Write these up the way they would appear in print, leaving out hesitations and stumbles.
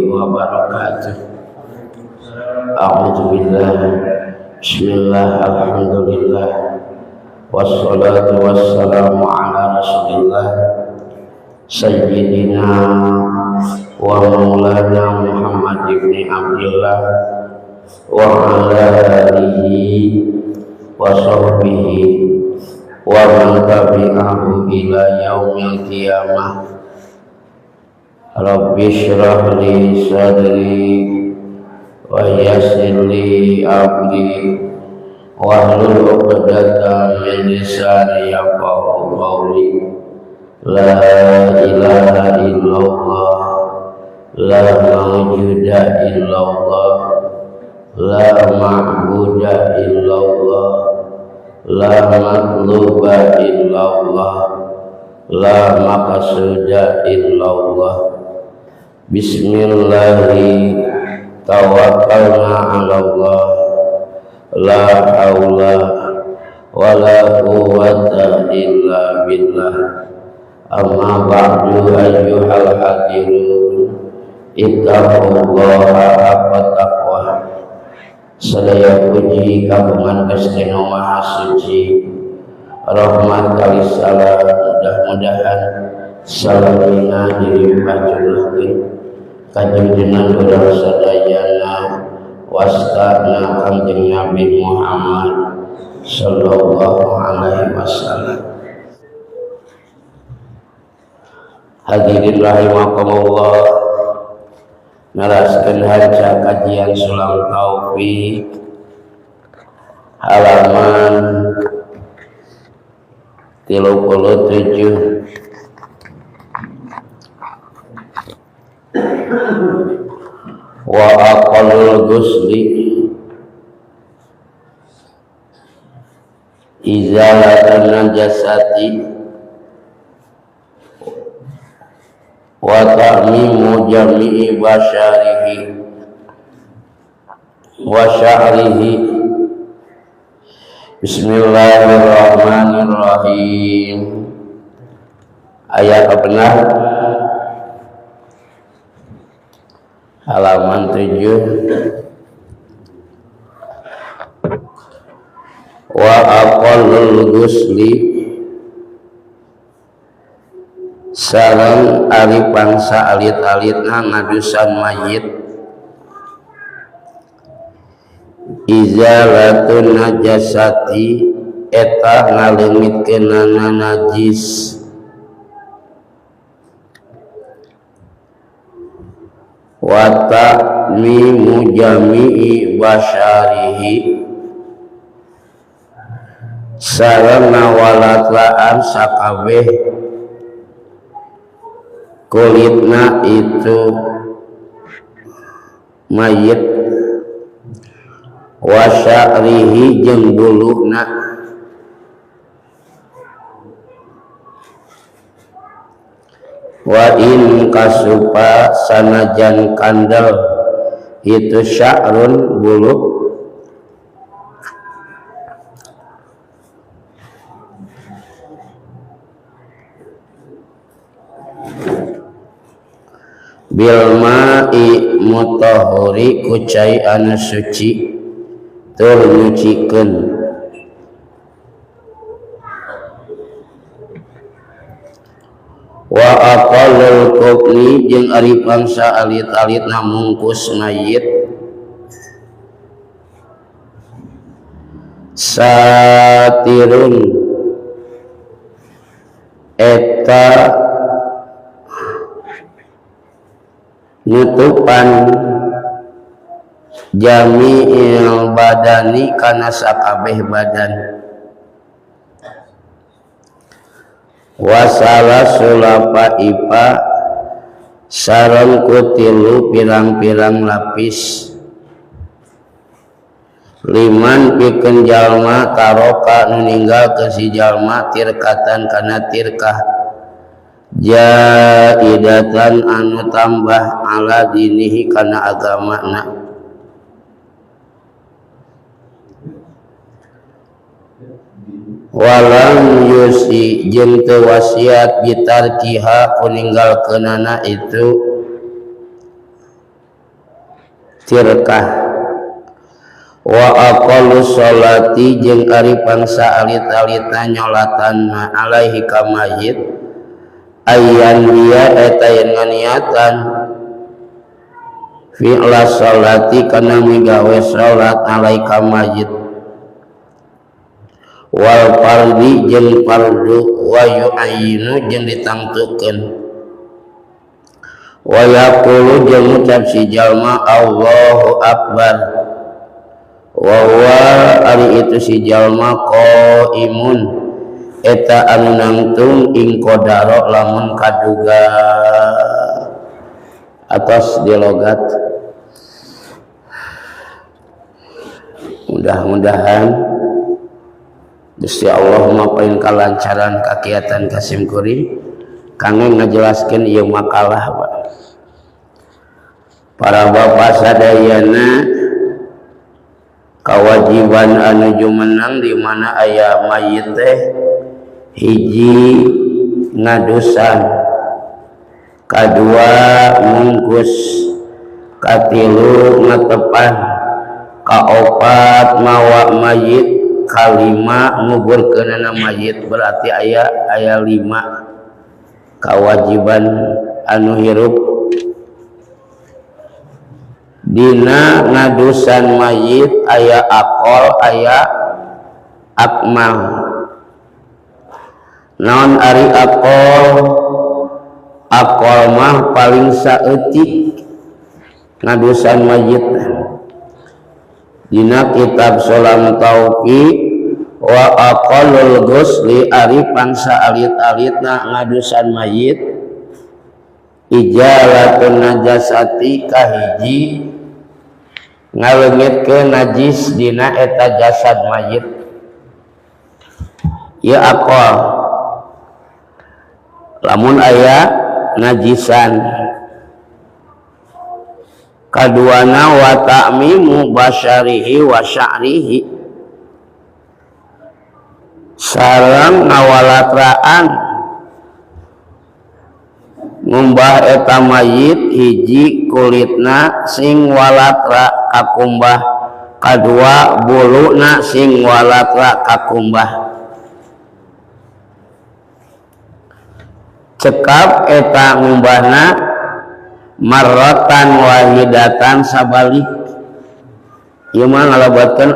wabarakatuh. A'udzubillah. Bismillah, alhamdulillah. Wassalatu wassalamu ala Rasulillah Sayyidina wa maulana Muhammad ibn Abdullah wa ala alihi wa sahbihi wa man tabi'ahu ila yaumil qiyamah. Rabbi shrah li sadri wa yassir li amri wahlul 'uqdatam min lisani yafqahu qawli. La ilaha illallah, la mawjuda illallah, la ma'buda illallah, la matluba illallah, la maqsuda illallah. Bismillahi tawakkalna 'ala Allah, la haula wala quwwata illa billah. Amma ba'du ayyuhal hadirun, ittaqullaha haqqa taqwah. Sadaya puji kagungan Gusti Nu Maha Suci, rahmat kali salam mudah-mudahan salamina dilimpah jumlahkeun kanjeng urang sadayana wastana Kanjeng Nabi Muhammad sallallahu alaihi wasallam. Hadirin rahimakumullah, naraskeun hanca kajian Sulam Taufik halaman 37. Wa aqallul ghusli izalatan najasati wa ta'mimu jami'i basyarihi wa sya'rihi. Bismillahirrahmanirrahim. Ayat benar halaman 7. Wa aqallul ghusli sareng ari pangsa alit-alitna ngadusan mayit izalatun najasati eta ngaleungitkeunana najis wa ta'mimu jami'i basyarihi sareng ngawalatlaan sakabeh kulitna itu mayit wa sya'rihi jeung buluhna wa in kasupa sanajan kandel itu sya'run buluh bil ma'i mutahhari kucai anu suci tur nyucikeun. Wa aqallul qubli jeung ari pangsa alit-alitna mungkus mayit satirun eta nutupan jami'il badani kana sakabeh badan wasala sulapa ipa sareng kutilu pirang-pirang lapis liman pikeun jalma taroka nu ninggalkeun si jalma tirkatan kana tirkah jaidatan anu tambah ala dinihi kana agamana walam yusi jeung teu wasiat bitarkiha kuninggalkeunana itu tirkah wa aqallu sholati jeung ari pangsa alit-alitna nyolatan alaihi ka mayit ayyan dia eta yen nganiatan fi'la sholati kana migawe salat alaihi ka mayit wal fardi jeung fardu wa yu'ayyinu jeung ditangtukeun wa yaqulu jeung ucap si jalma Allahu akbar wa huwa ari itu si jalma qaimun eta anu nangtung ing qadaro lamun kaduga atas di logat. Mudah-mudahan Gusti Allah mapain kalancaran kakiatan Kasim Kuring kangge ngajelaskeun ieu makalah Pak. Para bapak sadayana kewajiban anu jumenang di mana aya mayit teh hiji ngadusan, kadua mungkus, katilu ngatepan, kaopat mawa mayit, kalima nguburkeunana mayit. Berarti aya 5 kewajiban anu hirup dina ngadusan mayit. Aya akol, aya akmal. Naon ari akol? Akol mah paling saeutik ngadusan mayit. Dina kitab Solam Taufiq wa aqallul ghusli ari pangsa alit-alitna ngadusan mayit ijalatun najasati kahiji ngaleungitkeun najis dina eta jasad mayit. Ieu aqal lamun aya najisan. Kaduana wa ta'mimu basyarihi wa sya'rihi sareng ngawalatraan ngumbah eta mayit hiji kulitna sing walatra kakumbah, kadua buluna sing walatra kakumbah. Cekap eta ngumbahna marratan wahidatan sabalik. Ieu mah ngalabatkeun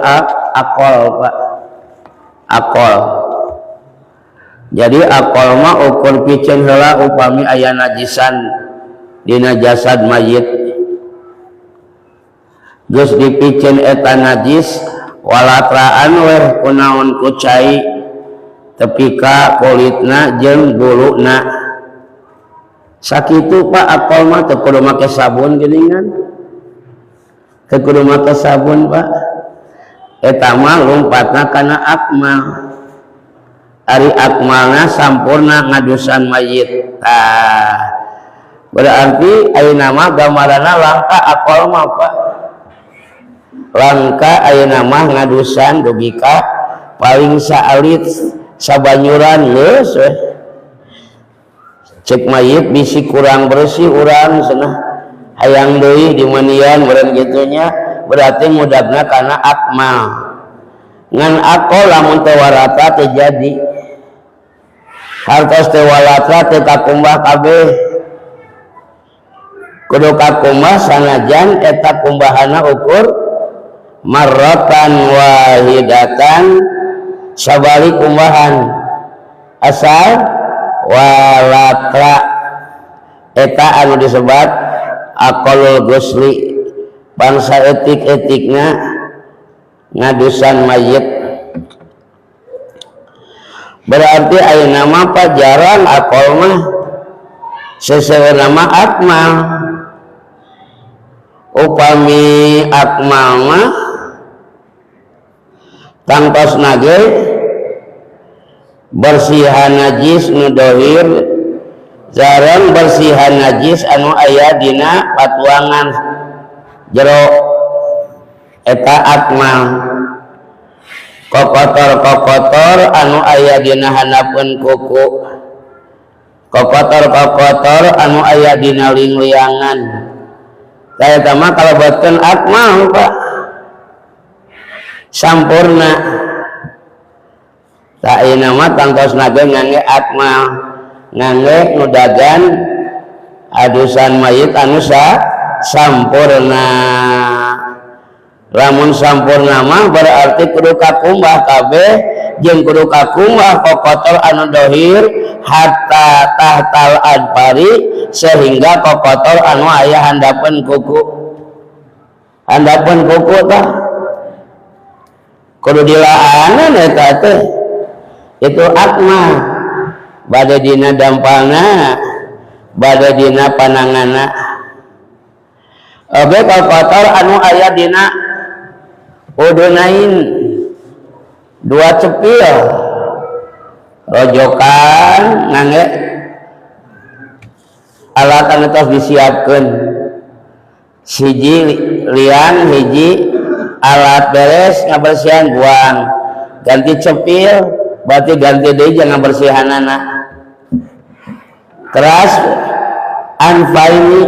akol Pak. Akol. Jadi akol mah ukur pikeun heula upami aya najisan dina jasad mayit. Geus dipikeun eta najis walatraan weh kunaon ku cai tepika kulitna jeung buluna. Sakitu Pak akol mah teu kudu make sabun geuningan. Teu kudu make sabun Pak. Eta mah lompatna kana akmal. Ari akmalna sampurna ngadusan mayit. Berarti ayeuna mah gambaranna langka akol mah Pak. Langka ayeuna mah ngadusan dugi ka paling saalit sabanyuran geus weh. Cek mayit bisi kurang bersih urang cenah hayang deui dimanian beureun gitunya berarti mudahna kana akmal. Ngan akol lamun teu warata teu jadi. Hartos teu walatra teu kakumbah kabeh. Kudu kakumbah sanajan eta kumbahanna ukur marratan wahidatan sabali kumbahan asal walatra eta anu disebat aqallul ghusli bangsa etik-etikna ngadusan mayit. Berarti ayeuna mah pajaran aqal mah seseuna mah akmal. Upami akmal mah tangtosna ge bersihan najis nu dohir jarang bersihan najis anu aya dina patuangan jero eta akmal. Kokotor-kokotor anu aya dina hanapeun kuku, kokotor-kokotor anu aya dina ling-liangan, saya tama kalau buatkan akmal Pak sampurna tak nama tangkos naga ngangge akmal ngangge nudagan adusan mayit anusa sampurna lamun sampurna mah berarti kudu kakumbah kabeh jeung kudu kakumbah kokotor anu dohir hatta tahtal adpari sehingga kokotor anu aya handapeun kuku tah kudu dilaanan eta teh itu akma bade dina dampalna bade dina panangana oge kokotor anu aya dina udunain dua cepil rojokan ngangge alat anu tos disiapkeun hiji lian hiji alat beres ngabersihan buang ganti cepil berarti ganti deui jangan bersihanana keras anfaini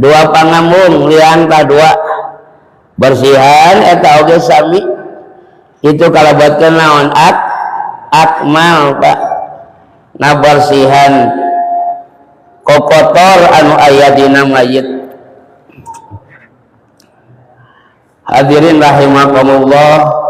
dua pangambung lian ka dua bersihan eta oge sami itu kalau buatkeun naon akmal Pak na bersihan kokotor anu aya dina mayit. Hadirin rahimakumullah,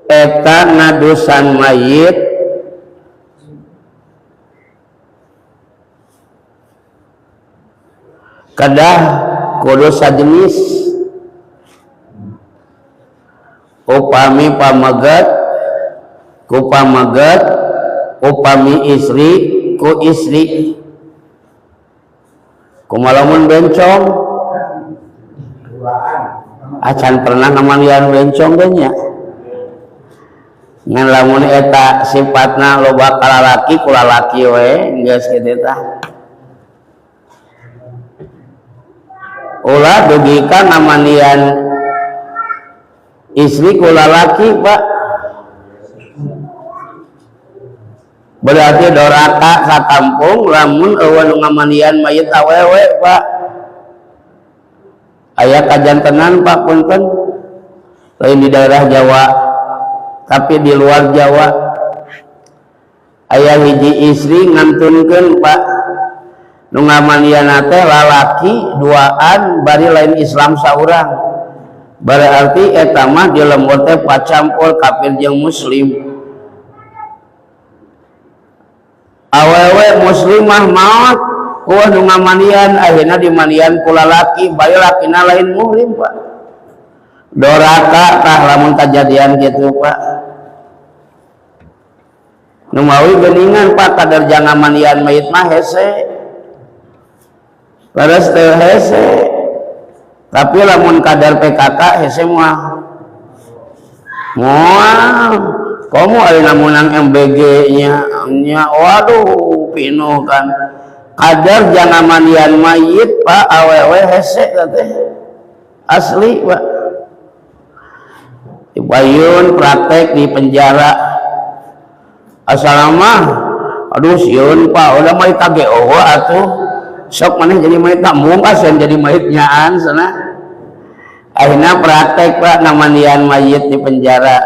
eta nadusan mayit kedah kudu sajenis upami pamegat ku pamegat upami istri ku istri kumalamun bencong acan pernah namanian bencong nya ngan lamun eta sifatna loba kalalaki kulalaki we geus kitu tah ulah dugikan namanian istri kulalaki Pak berarti doraka satampung lamun eueuh nu ngamanian mayit awewe Pak aya kajantenan Pak punten lain di daerah Jawa tapi di luar Jawa aya hiji istri ngantunkeun Pak nu ngamanianna teh lalaki duaan bari lain Islam saurang berarti eta mah di lembur teh pacampur kafir jeung muslim awewe muslimah maot kuah nu ngamanian akhirna dimanian ku lalaki bari lakina lain muhrim Pak doraka tah lamun kajadian kitu Pak nu mawi geuningan Pak kadar jangan manian mayit mah hese leres teh hese tapi lamun kadar PKK hese mah moal komo ari lamunang MBG nya waduh pinuh kan kadar jangan manian mayit Pak awewe hese teh asli Pak Bayun praktek di penjara asal mah aduh sieun Pak udah mah KGO atuh sok maneh jadi mayit tak mungkasan jadi mayit nyaan sana akhirnya praktek Pak namanian mayit di penjara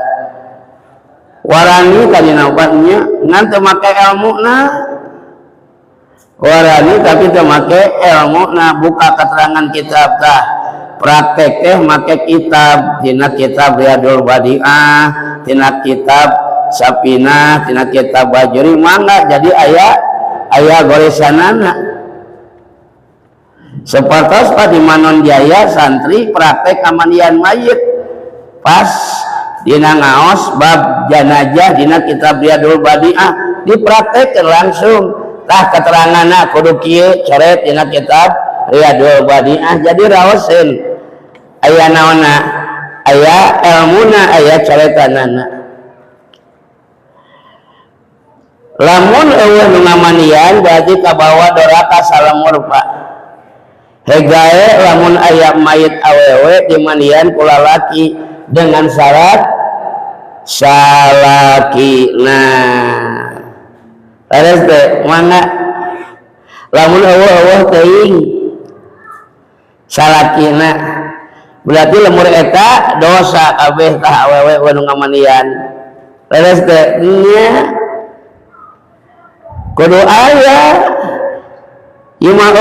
warani tadi nampaknya ngan teu make ilmuna warani tapi teu make ilmuna buka keterangan kitab tah praktek teh make kitab tina kitab Riyadul Badi'ah tina kitab Sapinah tina kitab Bajuri mangga jadi aya goresanana sepatos Pak di Manon Jaya santri praktek amanian mayit pas dina ngaos bab janajah dina kitab Riyadul Badi'ah dipraktekkeun langsung tah keteranganna kudu kieu coret dina kitab Riyadul Badi'ah jadi raoseun aya naonna aya ilmuna aya coretanana lamun eueuh nu ngamanian berarti kabawa doraka salamur Pak hegae lamun aya mayit awewe dimandian ku lalaki dengan syarat salakina. Leres teh mangga lamun eueuh teuing salakina berarti lemur eta dosa kabeh tah awewe anu ngamandian. Leres teh nya kudu aya ieu mah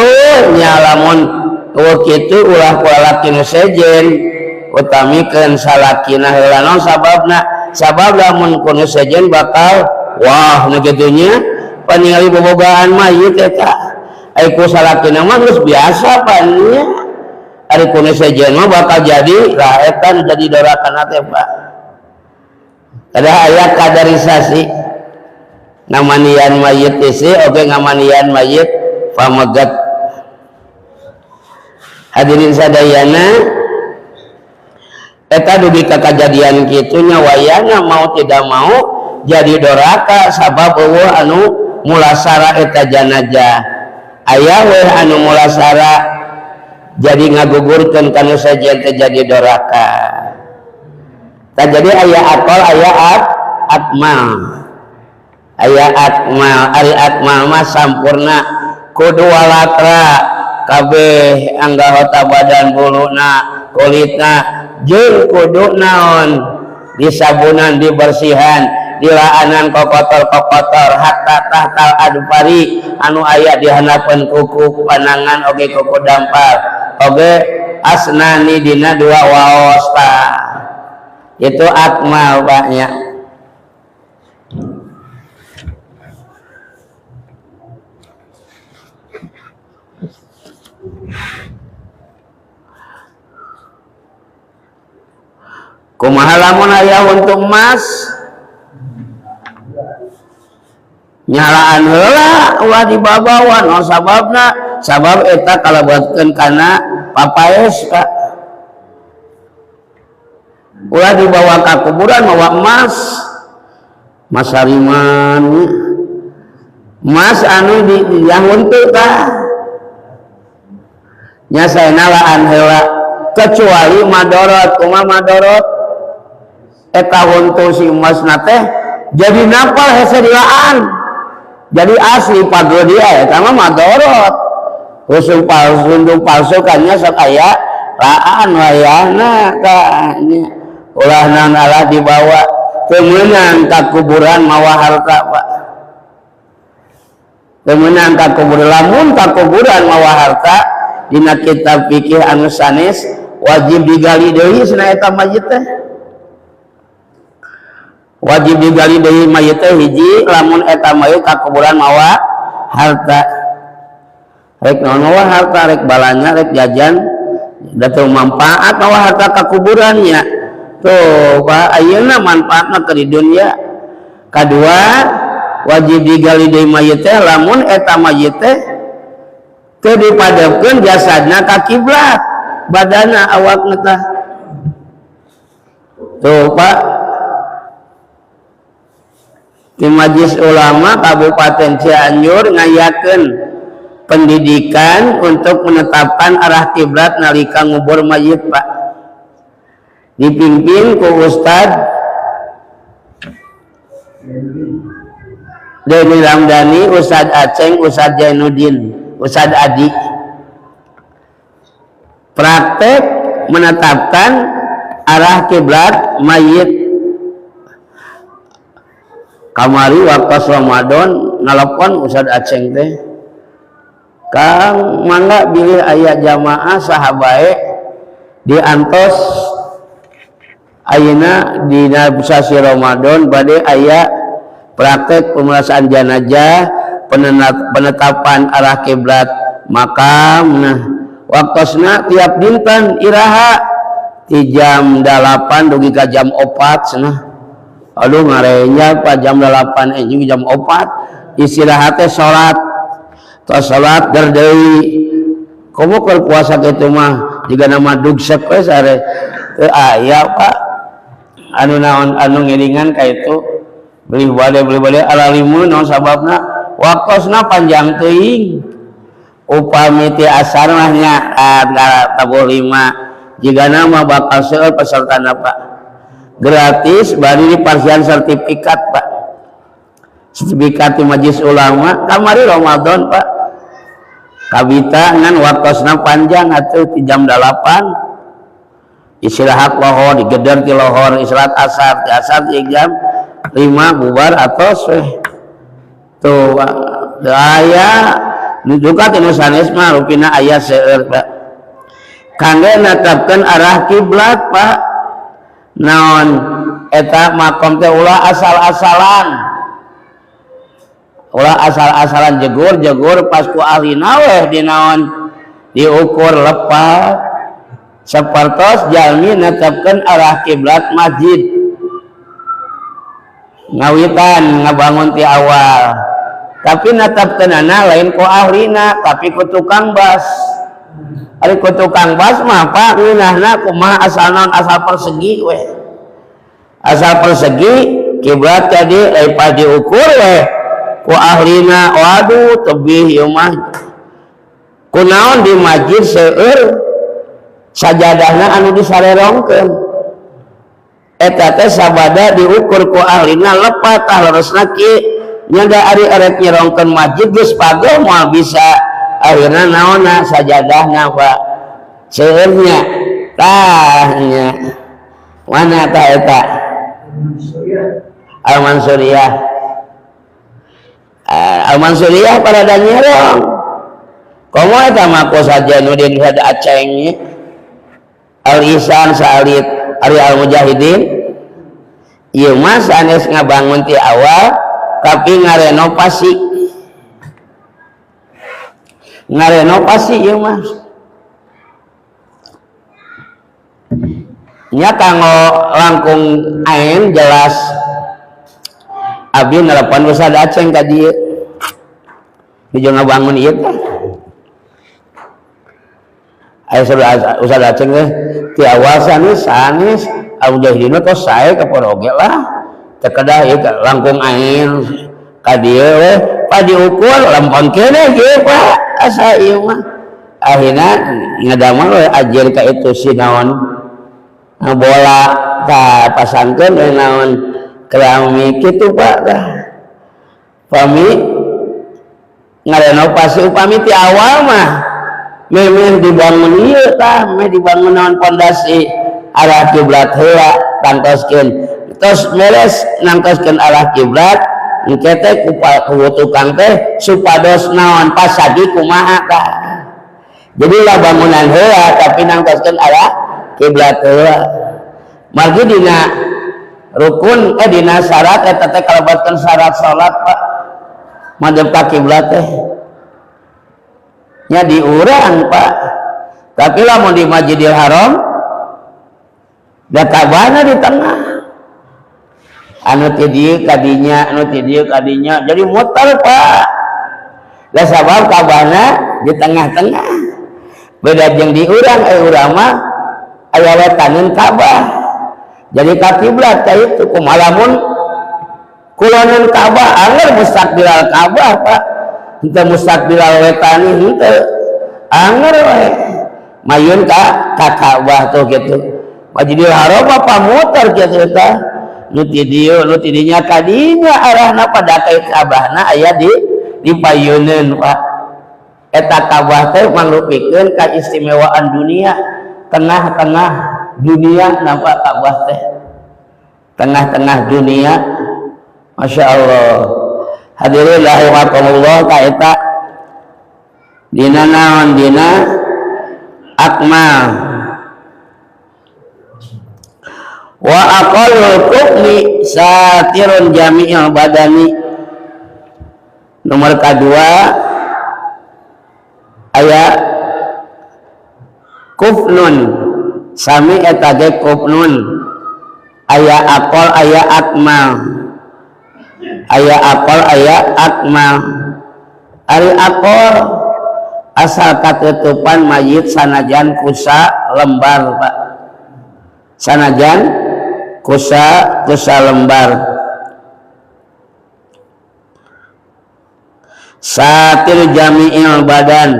nya lamun eueuh kitu ulah ku lalaki nu sejen utamikeun salakina heula naon sababna. Sabab lamun ku nu sejen bakal wah nu kitu nya paningali bobogaan mayit eta ai ku salakina mah geus biasa pan nya ari ku nu sejen mah bakal jadi lah eta nu jadi dorakan teh Pak. Ada aya kadarisasi ngamandian mayit isi oge ngamandian mayit pamegat. Hadirin sadayana eta dugi ka kajadian kitu nya wayana mau tidak mau jadi doraka sabab eueuh anu mulasara eta janazah. Aya we anu mulasara jadi ngagugurkeun kana sajen teh jadi doraka. Tah jadi aya akal aya akmal. Aya akmal, ari akmal mah sampurna kudu walatra kabeh anggota badan buluna kulitna jeung kudu naon disabunan dibersihan dilaanan kokotor-kokotor hatta tahtal adupari anu aya di hanapeun kuku panangan oge kuku dampar oge asnani dina dua waosta itu akmal banyak. Kumaha lamun aya untuk emas nyalaan heula ulah dibabawan no sababna sabab eta kalabuatkeun kana papaes ka ulah dibawa ka kuburan mawa emas masariman emas anu diahun teh tah nya saena laan heula kecuali madorot. Kumaha madorot eta huntu si emas teh jadi napal hese dilaan jadi asli padro dia eta mah madorot usung palsu kannya sok aya laan wayahna kanya ulah nanalah dibawa kemenang ka kuburan mawa harta Pak. Kemenang ka kuburan lamun ka kuburan mawa harta dina kitab fikih anu sanes wajib digali deui cenah eta mayit teh. Wajib digali deui mayit teh hiji lamun eta mayit ka kuburan mawa harta. Rek naon mawa harta rek balanya rek jajan da teu manfaat mawa harta ka kuburannya. Tuh Pak ayeuna manfaatna ke di dunia. Kadua wajib digali deui mayit teh lamun eta mayit teh teu dipadepkeun jasadna ka kiblat badanna awakna tah. Tuh Pak di Majelis Ulama Kabupaten Cianjur ngayakeun pendidikan untuk menetapkan arah kiblat nalika ngubur mayit Pak. Dipimpin ku Ustad Deni Ramdhani, Ustad Aceng, Ustad Jainuddin, Ustad Adi. Praktek menetapkan arah kiblat mayit. Kamari waktu Ramadan nelpon Ustad Aceng teh, Kang mangga bilih aya jamaah sahabae diantos ayeuna dina sasi Ramadan bade aya praktek pemulasan jenazah penetapan arah kiblat makam. Nah waktosna tiap dinten iraha di jam 8 dugi ka jam 4 cenah. Aduh ngarenya pa jam 8 jam 4 istirahat teh salat. Tos salat ger deui. Komo keur puasa kitu mah jiga nama dugsek we sare. Teu aya Pak anu naon anu ngiringan ka itu beli bade alalimun naon sababna waktosna panjang teuing. upami ti asarnya tabuh 5 jika nama bakal seueur pesertana Pak gratis bari diparsian sertifikat Pak sertifikat di Majelis Ulama kamari Ramadan Pak kabita ngan waktosna panjang atuh ti jam 8 istirahat lohor digeder ti lohor istirahat asar ti asar ti jam 5 bubar atos tuh aya nujuka tinu sanes mah rupina aya seueur Pak kangge natapkeun arah kiblat Pak naon eta makom teh ulah asal-asalan jegur pas ku ahlina weh dinaon diukur lepat sapertos jalmi natapkeun arah kiblat masjid ngawitan ngabangun ti awal tapi natapkeunana lain ku ahlina tapi ku tukang bas ari ku tukang bas mah Pak ngeunahna kumaha asal naon asal persegi weh asal persegi kiblat tadi lain diukur weh ku ahlina waduh tebih ieu mah kunaon di masjid seueur sajadahna anu disarerongkeun eta teh sabada diukur ku ahlina lepat tah leresna ki nya ari arek nyerongkeun masjid geus pageuh moal bisa akhirna naonna sajadahna Pak seueurnya tah nya mana tah eta Al-Mansuriyah Al-Mansuriyah pada nyerong komo eta mah ku saja nu di sada aceng Al-Ihsan Salit Ari Al-Mujahidin ieu mah sanes ngabangun ti awal tapi ngarenovasi ieu mah nya kanggo langkung ain jelas abdi nelpon Ustaz Aceng ka dieu hiji ngabangun ieu teh aya Ustaz Aceng teh ti awal sanes Al-Mujahidin tos sae kaporoge lah teu kedah ieu langkung ain ka dieu we pa diukur lempeng keneh ge Pak asa ieu mah akhirna ngadamel we ajeun ka itu si naon bola ka pasangkeun we naon keramik kitu Pak tah pami ngarenovasi upami ti awal mah memeh dibangun ieu tah meh dibangun naon pondasi arah kiblat heula tangtoskeun tos beres nangtoskeun arah kiblat engke teh ku tukang teh supados naon pasagi kumaha tah jadi lah bangunan heula tapi nangtoskeun arah kiblat heula margi dina rukun dina syarat eta teh kalebatkeun syarat salat Pak madhep ka kiblat teh nya diurang Pak tapi lamun di Masjidil Haram da Ka'bahna di tengah anu ti dieu kadinya jadi muter Pak da sabab Ka'bahna di tengah-tengah beda jeung di urang urang mah aya wetaneun Ka'bah jadi ka kiblat ka itu kumaha lamun kuloneun Ka'bah anger mustaqbilal Ka'bah Pak henteu mustaqbilal wetani henteu anger we mayun ka Ka'bah tuh kitu Masjidil Haram apa muter kitu tah nu ti dinya kadinya arahna pada ka Ka'bahna aya di payeuneun Pak eta Ka'bah teh mangrupikeun kaistimewaan dunia tengah-tengah dunia nampak Ka'bah teh tengah-tengah dunia Masya Allah hadirin rahimakumullah ka eta dina naon dina akmal wa aqallul kufli satirun jami'il badani nomor kedua aya kufnun sami eta ge kufnun aya aqal aya akmal ari aqal asal katutupan mayit sanajan kusa lembar Pak sanajan kusa lembar satir jami'il badan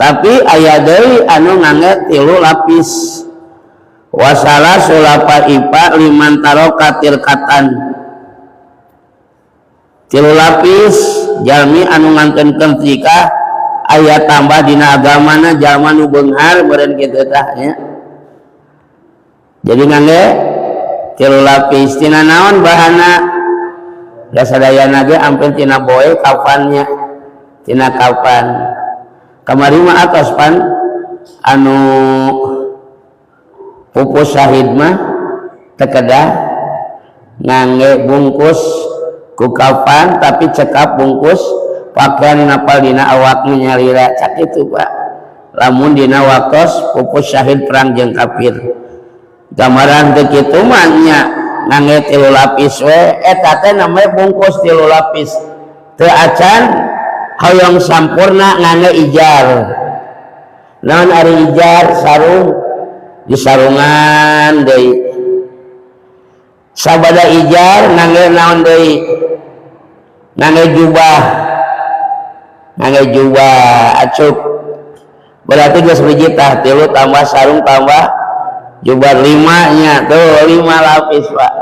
tapi aya deui anu ngangge 3 lapis wasala sulapa ipa liman taroka tilkatan 3 lapis jalmi anu nganteukeun tika aya tambah dina agamana jalma nu beunghar beureun kitu tah nya. Jadi ngangge 3 lapis tina naon bahana da sadayana ge ampir tina boe kafannya tina kafan kamari mah atos pan anu pupus syahid mah teu kedah ngangge bungkus ku kafan tapi cekap bungkus pakaian napal dina awakna nyarira cak itu Pak. Lamun dina waktos pupus syahid perang jeung kafir gambaran teu kitu mah nya ngangge 3 lapis we eta teh namanya bungkus 3 lapis teu acan hoyong sampurna ngangge ijar. Naon ari ijar sarung di sarungan deui. Sabada ijar ngangge naon deui? Ngangge jubah. Ngangge jubah acuk. Berarti geus hiji tah 3 tambah sarung tambah jubah 5 nya tuh 5 lapis Pak.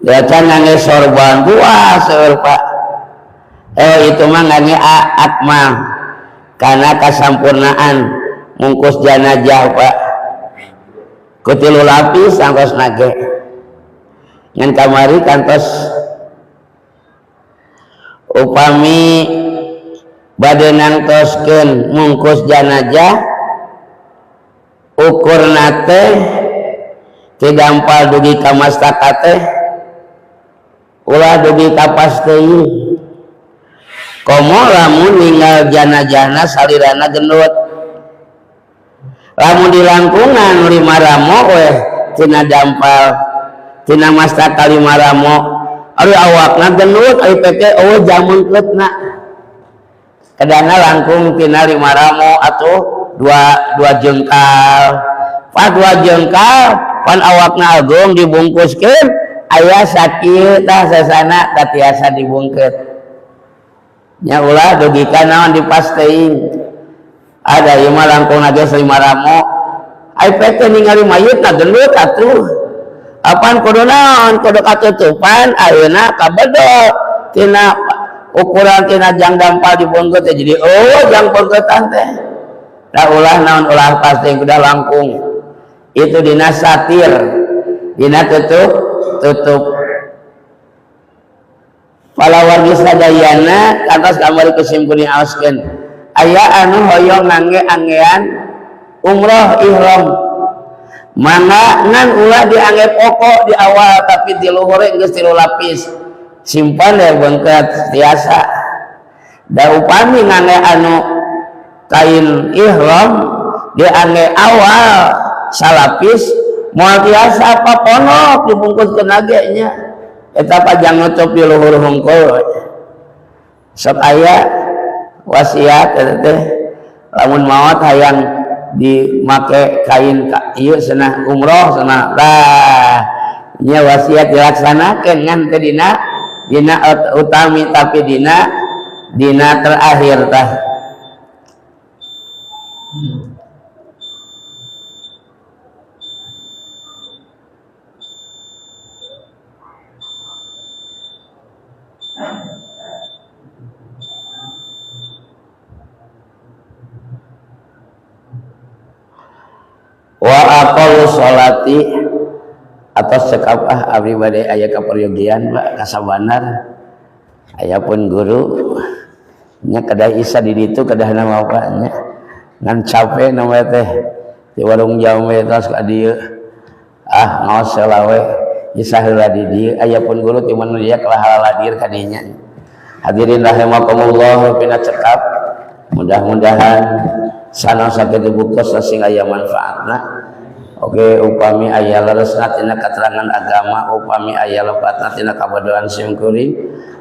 Dacan ngangge sorban buah seueur Pak. Itu mah ngangge akmal karena kasampurnaan mungkus jenazah Pak. Ku 3 lapis sangkos nage ngan kamari kantos upami bade nangtoskeun mungkus jenazah ukurna teh tidampal dugi ka mastaka teh ulah dugi ka pas teuing. Komo lamun ninggal janajahna salirana gendut lamun di langkungan 5 ramo weh tina dampal tina mastaka 5 ramo ari awakna gendut ari peke jamun keutna kadana langkung tina 5 ramo atuh 2 jengkal pan 2 jengkal pan awakna agung dibungkuskeun aya sakieu tah sasana tah tiasa dibungkeut nya ulah dugikan naon dipas teuing ada ieu mah langkung ge 5 ramo ai pete ningali mayitna gendut atuh apan kudu naon kudu katutupan ayeuna kabedol tina ukuran tina jang dampal dibungkeut jadi jang bungkeutan teh da ulah naon ulah pas teuing kudu langkung itu dina satir dina tutup Palawar sadayana kantos kamari kesimkuni aoskeun aya anu hoyong ngangge anggean umroh ihram mangga ngan ulah diangge pokok di awal tapi di luhur geus 3 lapis simpan ya bengket tiasa da upami ngangge anu kain ihram diangge awal salapis moal tiasa paponok dibungkuskeun age nya eta pajang nutup di luhur hungkul sok aya wasiat eta teh lamun maot hayang dimake kain ieu cenah umroh cenah tah nya wasiat dilaksanakeun ngan teh dina utami tapi dina terakhir tah wa aqallu sholati atas cekap abdi bade aya kaperyogian Pak kasabanar aya pun guru nya kedah isa di ditu kedahna mah Pak nya ngan capek nama teh di warung jamu tos ka dieu ngaos selawe isa heula di dieu aya pun guru ti mun dia kalah hadir ka dinya hadirin rahimakumullah pina cekap mudah-mudahan sana sakit dibuka sing aya manfaatna. Oke, upami aya leresna tina keterangan agama, upami aya lebatna tina kabodohan syukuring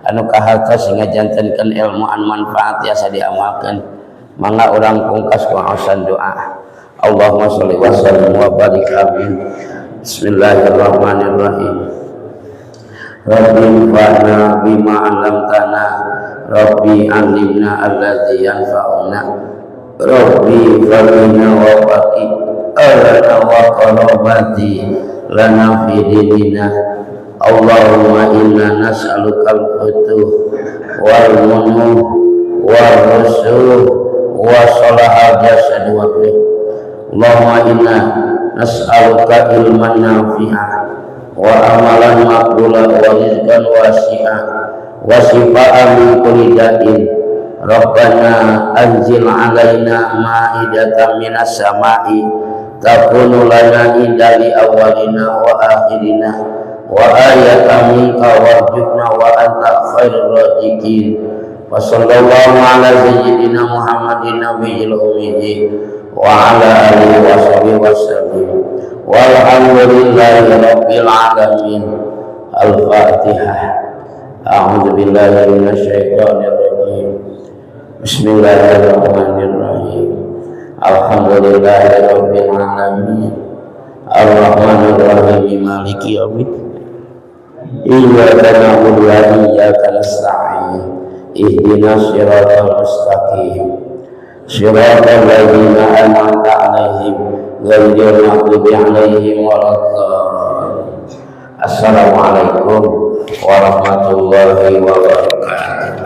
anu kahartos sing ngajantenkeun ilmu an manfaat tiasa diamalkeun. Mangga urang pungkas ku aosan doa. Allahumma sholli wa sallim wa barik amin. Bismillahirrahmanirrahim. Rabbi fa'na bima 'allamtana. Rabbi 'allimna alladzi yanfa'una. Rabbi famina wa faqih alana wa qarabati lana fi dinina Allahumma inna nas'alukal futuh wal munuh wal rusuh wa salahal jasad wa ruh. Allahumma inna nas'aluka ilman nafi'ah wa amalan maqbula wa rizqan wasi'a wa shifaan min kulli da'in. Rabbana anzil alaina ma'idatan minas sama'i takunu lana inda li awwalina wa akhirina wa ayatan minka warzuqna wa anta khairur raziqin. Wa sallallahu ala sayyidina Muhammadin nabiyil ummi wa ala alihi wa sahbihi wasallam. Walhamdulillahi rabbil alamin. Al-Fatihah. A'udzu billahi minasy syaithanir rajim. Bismillahirrahmanirrahim. Alhamdulillahi rabbil alamin. Ar-Rahmanir Rahim. Maliki yaumiddin. Iyyaka na'budu wa iyyaka nasta'in. Ihdinas siratal mustaqim. Siratal ladzina an'amta 'alaihim ghairil maghdubi 'alaihim waladdallin. Assalamualaikum warahmatullahi wabarakatuh.